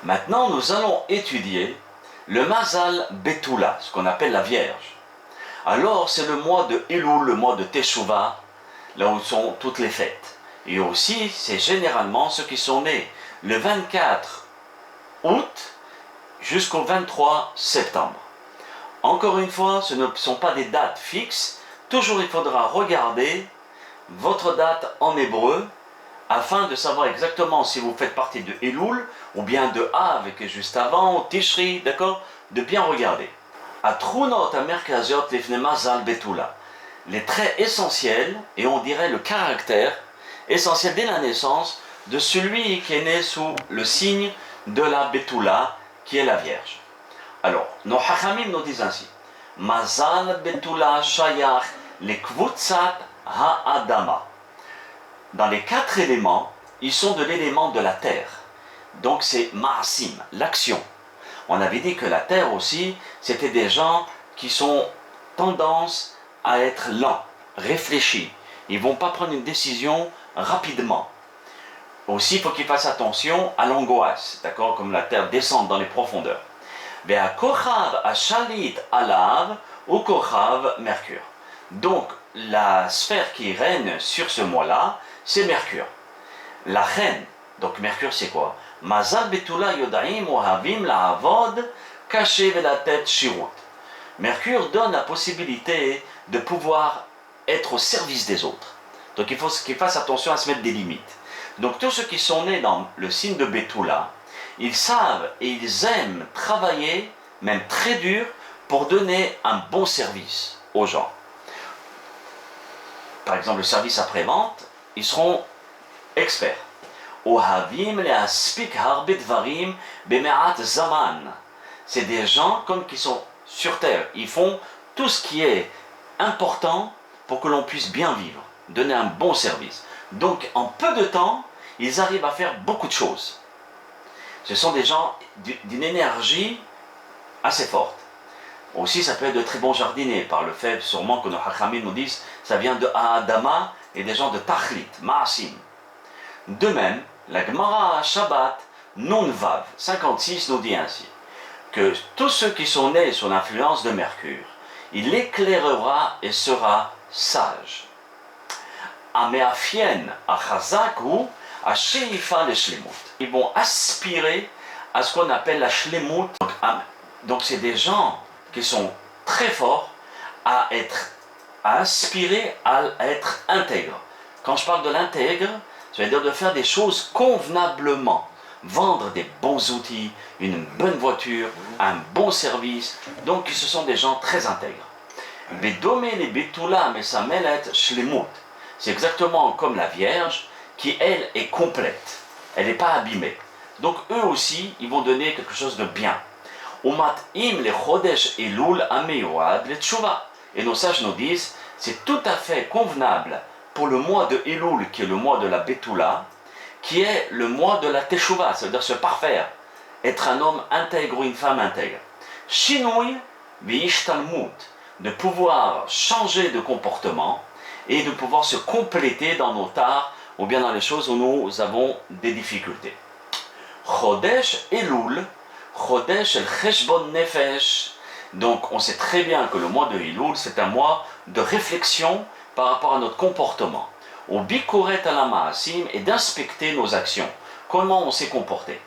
Maintenant, nous allons étudier le Mazal Betula, ce qu'on appelle la Vierge. Alors, c'est le mois de Elul, le mois de Teshuvah, là où sont toutes les fêtes. Et aussi, c'est généralement ceux qui sont nés le 24 août jusqu'au 23 septembre. Encore une fois, ce ne sont pas des dates fixes. Toujours, il faudra regarder votre date en hébreu afin de savoir exactement si vous faites partie de Elul ou bien de Av qui est juste avant, ou Tishri, d'accord? De bien regarder. Atrunot amerkaziot lifne mazal betula. Les traits essentiels, et on dirait le caractère essentiel dès la naissance de celui qui est né sous le signe de la Betula, qui est la Vierge. Alors, nos Hachamim nous disent ainsi: Mazal Betula Shayach le Kvutzat Ha'adama. Dans les 4 éléments, ils sont de l'élément de la terre. Donc c'est Ma'asim, l'action. On avait dit que la terre aussi, c'était des gens qui sont tendance à être lents, réfléchis. Ils ne vont pas prendre une décision rapidement. Aussi, il faut qu'ils fassent attention à l'angoisse, d'accord, comme la terre descend dans les profondeurs. Ve'a kochav ashalit alav ou kochav Mercure. Donc, la sphère qui règne sur ce mois-là, c'est Mercure. La reine, donc Mercure c'est quoi? Mazal betula yodaim ohavim la'avod caché la tête shirut. Mercure donne la possibilité de pouvoir être au service des autres. Donc il faut qu'ils fassent attention à se mettre des limites. Donc tous ceux qui sont nés dans le signe de Betula, ils savent et ils aiment travailler, même très dur, pour donner un bon service aux gens. Par exemple, le service après-vente, ils seront experts. C'est des gens comme qui sont sur terre. Ils font tout ce qui est important pour que l'on puisse bien vivre, donner un bon service. Donc, en peu de temps, ils arrivent à faire beaucoup de choses. Ce sont des gens d'une énergie assez forte. Aussi, ça peut être de très bons jardiniers, par le fait sûrement que nos Hachamim nous disent ça vient de Adama et des gens de Tachlit, Ma'asim. De même, la Gemara Shabbat, Nun Vav, 56 nous dit ainsi que tous ceux qui sont nés sous l'influence de Mercure, il éclairera et sera sage. Ameafien achazak ou asheifa le shlemut. Ils vont aspirer à ce qu'on appelle la shlemut. Donc c'est des gens qui sont très forts à aspirer à être intègres. Quand je parle de l'intègre, ça veut dire de faire des choses convenablement. Vendre des bons outils, une bonne voiture, un bon service. Donc ce sont des gens très intègres. C'est exactement comme la Vierge qui, elle, est complète. Elle n'est pas abîmée. Donc eux aussi, ils vont donner quelque chose de bien. Et nos sages nous disent, c'est tout à fait convenable pour le mois de Elul, qui est le mois de la Betula, qui est le mois de la Teshuvah, ça veut dire se parfaire, être un homme intègre ou une femme intègre. Shinui v'ishtalmut, de pouvoir changer de comportement et de pouvoir se compléter dans nos tares ou bien dans les choses où nous avons des difficultés. Chodesh Elul, Chodesh el Cheshbon Nefesh. Donc on sait très bien que le mois de Elul, c'est un mois de réflexion par rapport à notre comportement. Au bikuret ala ma'asim, et d'inspecter nos actions. Comment on s'est comporté.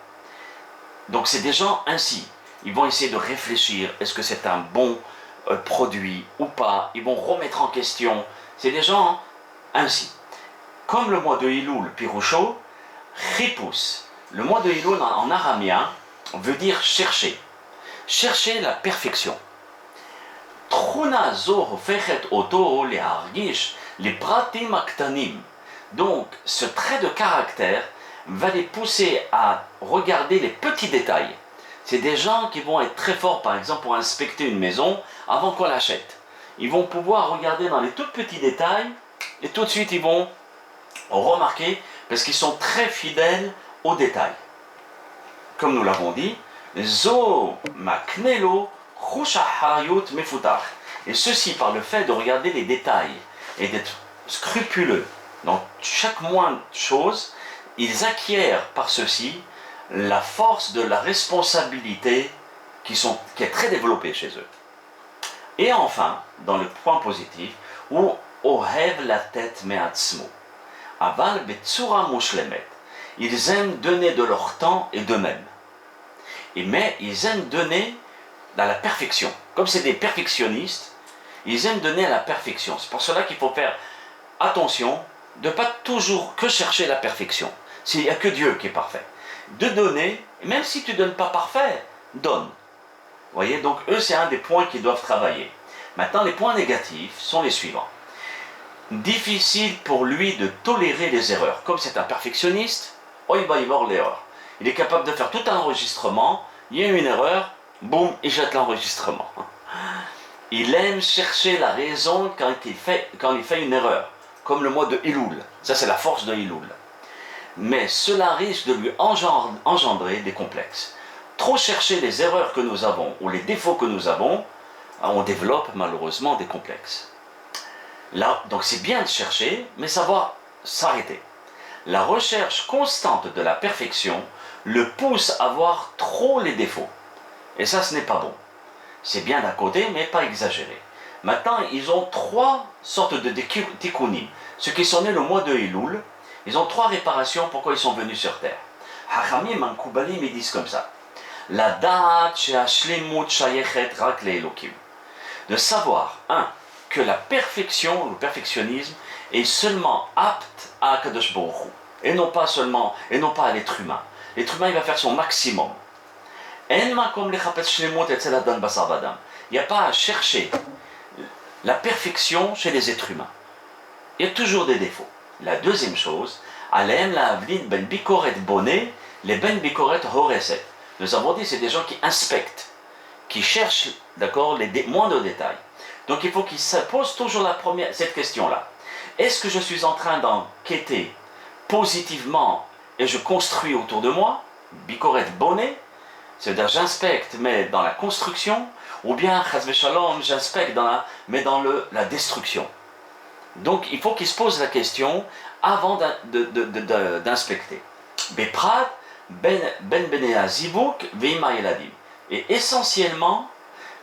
Donc c'est des gens ainsi. Ils vont essayer de réfléchir. Est-ce que c'est un bon produit ou pas? Ils vont remettre en question. C'est des gens ainsi. Comme le mois de Elul, Pirusho, Chipus. Le mois de Elul en araméen veut dire chercher. Chercher la perfection. Truna zo hofechet oto lehargish les pratim aktanim. Donc, ce trait de caractère va les pousser à regarder les petits détails. C'est des gens qui vont être très forts, par exemple, pour inspecter une maison avant qu'on l'achète. Ils vont pouvoir regarder dans les tout petits détails et tout de suite ils vont remarquer parce qu'ils sont très fidèles aux détails. Comme nous l'avons dit, Zo maknelo chushahayut mefutach. Et ceci par le fait de regarder les détails et d'être scrupuleux dans chaque moindre chose, ils acquièrent par ceci la force de la responsabilité qui est très développée chez eux. Et enfin, dans le point positif, où ohev la tête me'atzmo, aval betsura mushlemet, ils aiment donner de leur temps et d'eux-mêmes. Mais ils aiment donner dans la perfection. Comme c'est des perfectionnistes, ils aiment donner à la perfection. C'est pour cela qu'il faut faire attention de ne pas toujours que chercher la perfection. Il n'y a que Dieu qui est parfait. De donner, même si tu ne donnes pas parfait, donne. Vous voyez, donc eux, c'est un des points qu'ils doivent travailler. Maintenant, les points négatifs sont les suivants. Difficile pour lui de tolérer les erreurs. Comme c'est un perfectionniste, oh, il va y voir l'erreur. Il est capable de faire tout un enregistrement, il y a une erreur, boum, il jette l'enregistrement. Il aime chercher la raison quand il fait une erreur, comme le mois de Elul. Ça, c'est la force de Elul. Mais cela risque de lui engendrer des complexes. Trop chercher les erreurs que nous avons ou les défauts que nous avons, on développe malheureusement des complexes. Là, donc c'est bien de chercher, mais savoir s'arrêter. La recherche constante de la perfection le pousse à voir trop les défauts. Et ça, ce n'est pas bon. C'est bien d'un côté, mais pas exagéré. Maintenant, ils ont trois sortes de tikkunim. Ceux qui sont nés le mois de Elul, ils ont trois réparations pourquoi ils sont venus sur terre. Hachamim Mankubalim, ils disent comme ça. La da'at she'ashlimut shayechet rak le'elokim. De savoir, que la perfection, le perfectionnisme, est seulement apte à Kadosh Baruch Hu, et non pas à l'être humain. L'être humain, il va faire son maximum. Il n'y a pas à chercher la perfection chez les êtres humains. Il y a toujours des défauts. La deuxième chose, ben bikoret bonnet, les ben bikoret horeset. Nous avons dit, c'est des gens qui inspectent, qui cherchent, d'accord, les moindres détails. Donc il faut qu'ils se posent toujours cette question-là. Est-ce que je suis en train d'enquêter positivement et je construis autour de moi, bikoret bonnet, c'est-à-dire j'inspecte mais dans la construction, ou bien chas v'shalom, j'inspecte mais dans la destruction. Donc il faut qu'ils se posent la question avant d'inspecter. Beprat ben benea zivuk veima eladim. Et essentiellement,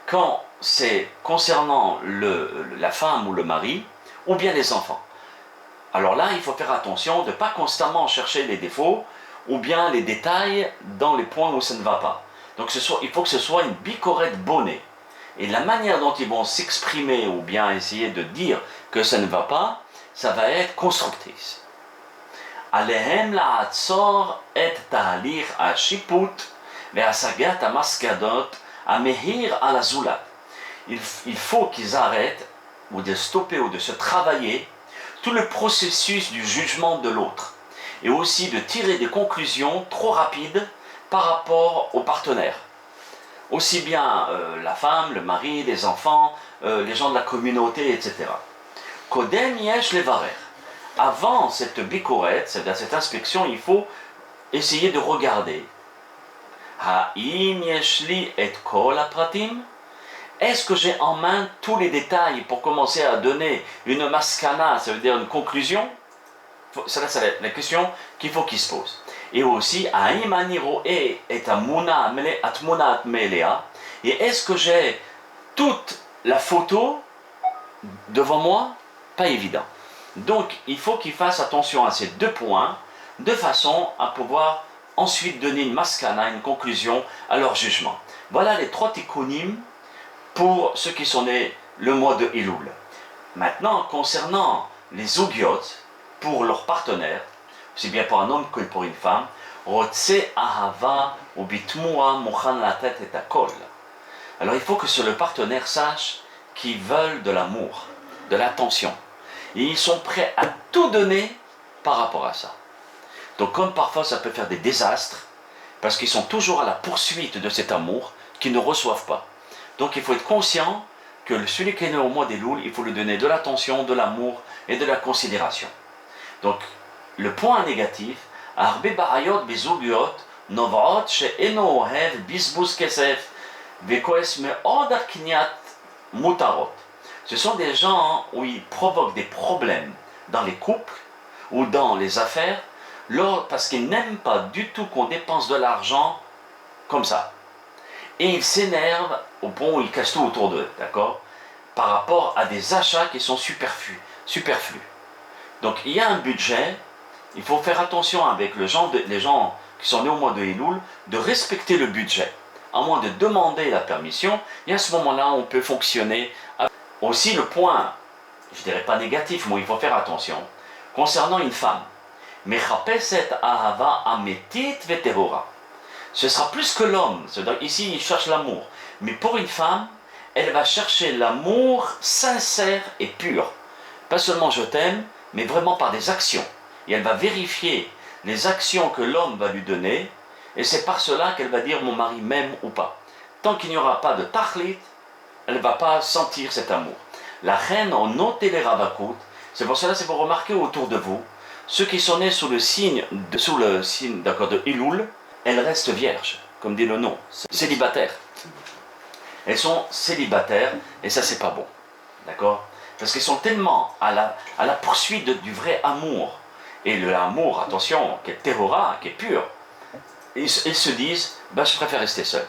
quand c'est concernant la femme ou le mari, ou bien les enfants. Alors là, il faut faire attention de ne pas constamment chercher les défauts, ou bien les détails dans les points où ça ne va pas. Donc il faut que ce soit une bicorette bonnet. Et la manière dont ils vont s'exprimer, ou bien essayer de dire que ça ne va pas, ça va être constructrice. Alehem la'atzor et ta'alir ha'shiput ve'asagat ha'maskadot ha'mehir ha'lazulat. Il faut qu'ils arrêtent, ou de stopper, ou de se travailler, tout le processus du jugement de l'autre. Et aussi de tirer des conclusions trop rapides par rapport aux partenaires. Aussi bien la femme, le mari, les enfants, les gens de la communauté, etc. Kodem yesh levarer. Avant cette bikorette, cette inspection, il faut essayer de regarder. Ha'im yesh li et kol apratim. Est-ce que j'ai en main tous les détails pour commencer à donner une maskana, ça veut dire une conclusion? C'est la question qu'il faut qu'il se pose. Et aussi, et est-ce que j'ai toute la photo devant moi? Pas évident. Donc, il faut qu'ils fassent attention à ces deux points, de façon à pouvoir ensuite donner une maskana, une conclusion à leur jugement. Voilà les trois tikkunim pour ceux qui sont nés le mois de Elul. Maintenant, concernant les zougiot, pour leur partenaire, aussi bien pour un homme que pour une femme, Rotse ahava ou bitmua mochan latet et akol. Alors il faut que le partenaire sache qu'ils veulent de l'amour, de l'attention. Et ils sont prêts à tout donner par rapport à ça. Donc comme parfois ça peut faire des désastres, parce qu'ils sont toujours à la poursuite de cet amour qu'ils ne reçoivent pas. Donc il faut être conscient que celui qui est né au mois d'Elul, il faut lui donner de l'attention, de l'amour et de la considération. Donc le point négatif, הרבה בעיות בזוגיות נובעות שאינו אוהב בזבוז כסף וכועס מאוד על קניית מותרות. Ce sont des gens où ils provoquent des problèmes dans les couples ou dans les affaires, parce qu'il n'aime pas du tout qu'on dépense de l'argent comme ça. Et il s'énerve au point où il casse tout autour d'eux, d'accord? Par rapport à des achats qui sont superflus. Donc il y a un budget, il faut faire attention avec les gens qui sont nés au mois de Elul, de respecter le budget, à moins de demander la permission, et à ce moment-là on peut fonctionner. Aussi le point, je dirais pas négatif, mais il faut faire attention, concernant une femme. Mechapeset ahava ametit veterora. Ce sera plus que l'homme, ici il cherche l'amour, mais pour une femme, elle va chercher l'amour sincère et pur. Pas seulement je t'aime, mais vraiment par des actions. Et elle va vérifier les actions que l'homme va lui donner, et c'est par cela qu'elle va dire mon mari m'aime ou pas. Tant qu'il n'y aura pas de tachlit, elle ne va pas sentir cet amour. La reine en noté les rabakut, c'est pour cela que vous remarquez autour de vous, ceux qui sont nés sous le signe de Elul, elles restent vierges, comme dit le nom, célibataires. Elles sont célibataires, et ça c'est pas bon, d'accord? Parce qu'elles sont tellement à la poursuite du vrai amour, et l'amour, attention, qui est terrora, qui est pur, ils se disent, ben, je préfère rester seul.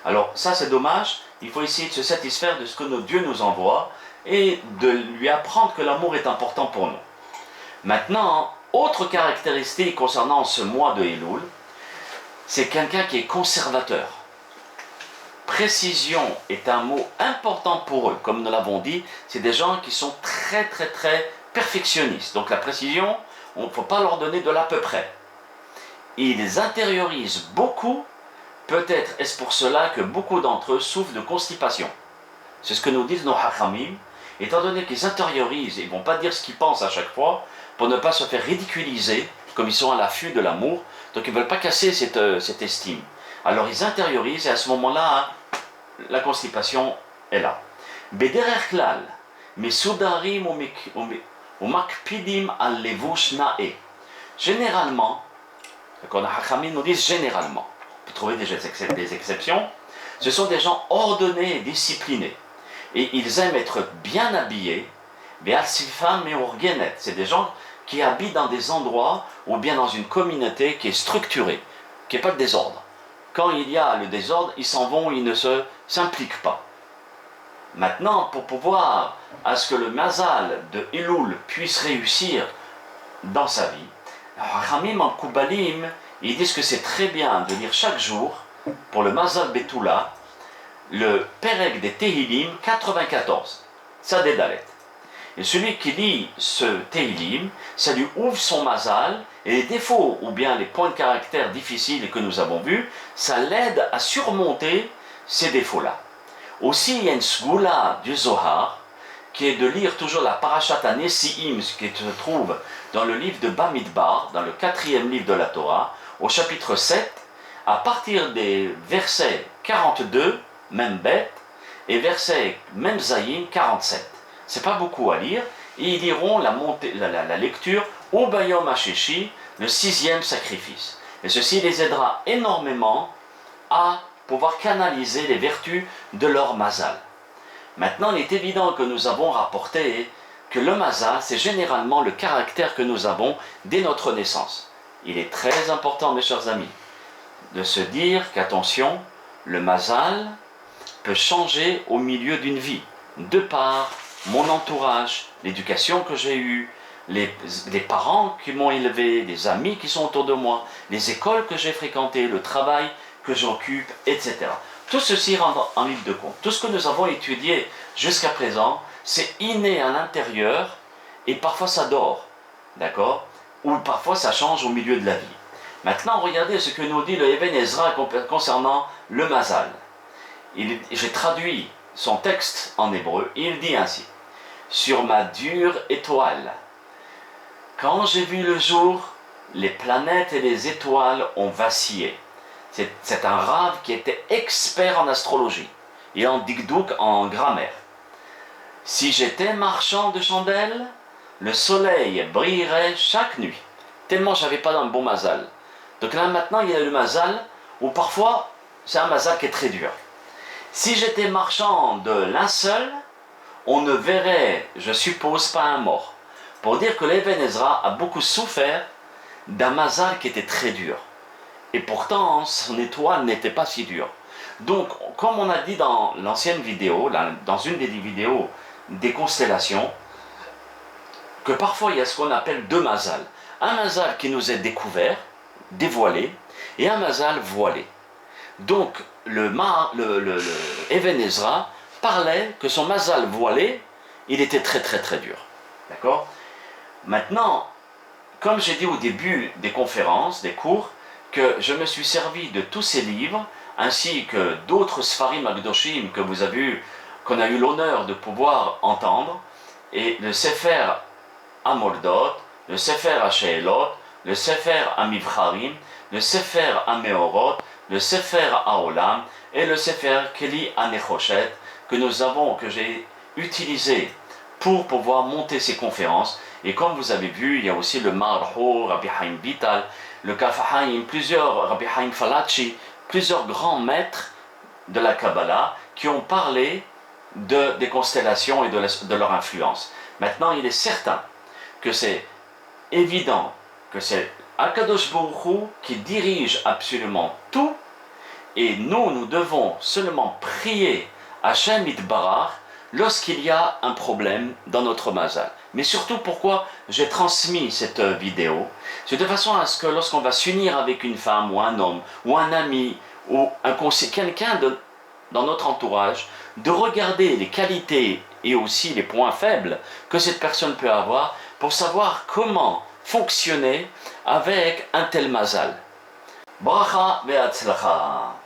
Alors ça c'est dommage, il faut essayer de se satisfaire de ce que notre Dieu nous envoie, et de lui apprendre que l'amour est important pour nous. Maintenant, autre caractéristique concernant ce mois de Elul, c'est quelqu'un qui est conservateur. Précision est un mot important pour eux. Comme nous l'avons dit, c'est des gens qui sont très perfectionnistes. Donc la précision, on ne faut pas leur donner de l'à peu près. Ils intériorisent beaucoup, peut-être est-ce pour cela que beaucoup d'entre eux souffrent de constipation. C'est ce que nous disent nos hachamim. Étant donné qu'ils intériorisent, ils ne vont pas dire ce qu'ils pensent à chaque fois, pour ne pas se faire ridiculiser, comme ils sont à l'affût de l'amour, donc ils ne veulent pas casser cette estime. Alors ils intériorisent et à ce moment-là, la constipation est là. Bederech klal, mesudarim ou makpidim al levush nae. Généralement, quand les hachamim nous disent généralement, on peut trouver des exceptions, ce sont des gens ordonnés et disciplinés. Et ils aiment être bien habillés, c'est des gens qui habitent dans des endroits ou bien dans une communauté qui est structurée, qui n'est pas de désordre. Quand il y a le désordre, ils s'en vont, ils ne s'impliquent pas. Maintenant, pour pouvoir à ce que le mazal de Elul puisse réussir dans sa vie, Ramim en Koubalim, ils disent que c'est très bien de lire chaque jour, pour le mazal Betula, le Perek des Tehilim 94, Tzadé Dalet. Et celui qui lit ce Tehilim, ça lui ouvre son mazal, et les défauts ou bien les points de caractère difficiles que nous avons vus, ça l'aide à surmonter ces défauts-là. Aussi, il y a une sgoula du Zohar, qui est de lire toujours la Parashat Nesiim, ce qui se trouve dans le livre de Bamidbar, dans le 4e livre de la Torah, au chapitre 7, à partir des versets 42, même bête, et verset même Zayin 47. C'est pas beaucoup à lire, et ils liront la lecture au Bayom Hasheshi, le 6e sacrifice. Et ceci les aidera énormément à pouvoir canaliser les vertus de leur mazal. Maintenant, il est évident que nous avons rapporté que le mazal, c'est généralement le caractère que nous avons dès notre naissance. Il est très important, mes chers amis, de se dire qu'attention, le mazal peut changer au milieu d'une vie, de par mon entourage, l'éducation que j'ai eue, les parents qui m'ont élevé, les amis qui sont autour de moi, les écoles que j'ai fréquentées, le travail que j'occupe, etc. Tout ceci rentre en ligne de compte. Tout ce que nous avons étudié jusqu'à présent, c'est inné à l'intérieur et parfois ça dort, d'accord? Ou parfois ça change au milieu de la vie. Maintenant, regardez ce que nous dit le Eben Ezra concernant le mazal. J'ai traduit son texte en hébreu, il dit ainsi: sur ma dure étoile, quand j'ai vu le jour, les planètes et les étoiles ont vacillé. C'est un rave qui était expert en astrologie et en dikdouk, en grammaire. Si j'étais marchand de chandelles, le soleil brillerait chaque nuit. Tellement j'avais pas un bon mazal. Donc là maintenant il y a le mazal où parfois c'est un mazal qui est très dur. Si j'étais marchand de linceul, on ne verrait, je suppose, pas un mort. Pour dire que l'Eben Ezra a beaucoup souffert d'un mazal qui était très dur. Et pourtant, son étoile n'était pas si dure. Donc, comme on a dit dans l'ancienne vidéo, dans une des vidéos des constellations, que parfois il y a ce qu'on appelle deux mazals. Un mazal qui nous est découvert, dévoilé, et un mazal voilé. Donc, Even Ezra parlait que son mazal voilé, il était très très très dur. D'accord? Maintenant, comme j'ai dit au début des conférences, des cours, que je me suis servi de tous ces livres, ainsi que d'autres Sfarim Akdoshim que vous avez eu, qu'on a eu l'honneur de pouvoir entendre, et le Sefer Amoldot, le Sefer Hasheelot, le Sefer Amivcharim, le Sefer Ameorot, le Sefer Haolam et le Sefer Keli Anechoshet que j'ai utilisé pour pouvoir monter ces conférences. Et comme vous avez vu, il y a aussi le Marho, Rabbi Haim Vital, le Kaf Haim, plusieurs Rabbi Haim Falachi, plusieurs grands maîtres de la Kabbalah qui ont parlé des constellations et de leur influence. Maintenant, il est certain que c'est évident que c'est Akadosh Baruch Hu qui dirige absolument tout, et nous devons seulement prier Hashem Itbarach lorsqu'il y a un problème dans notre mazal. Mais surtout, pourquoi j'ai transmis cette vidéo, c'est de façon à ce que lorsqu'on va s'unir avec une femme ou un homme ou un ami ou quelqu'un dans notre entourage, de regarder les qualités et aussi les points faibles que cette personne peut avoir pour savoir comment fonctionner avec un tel mazal. Bracha ve'atzlacha.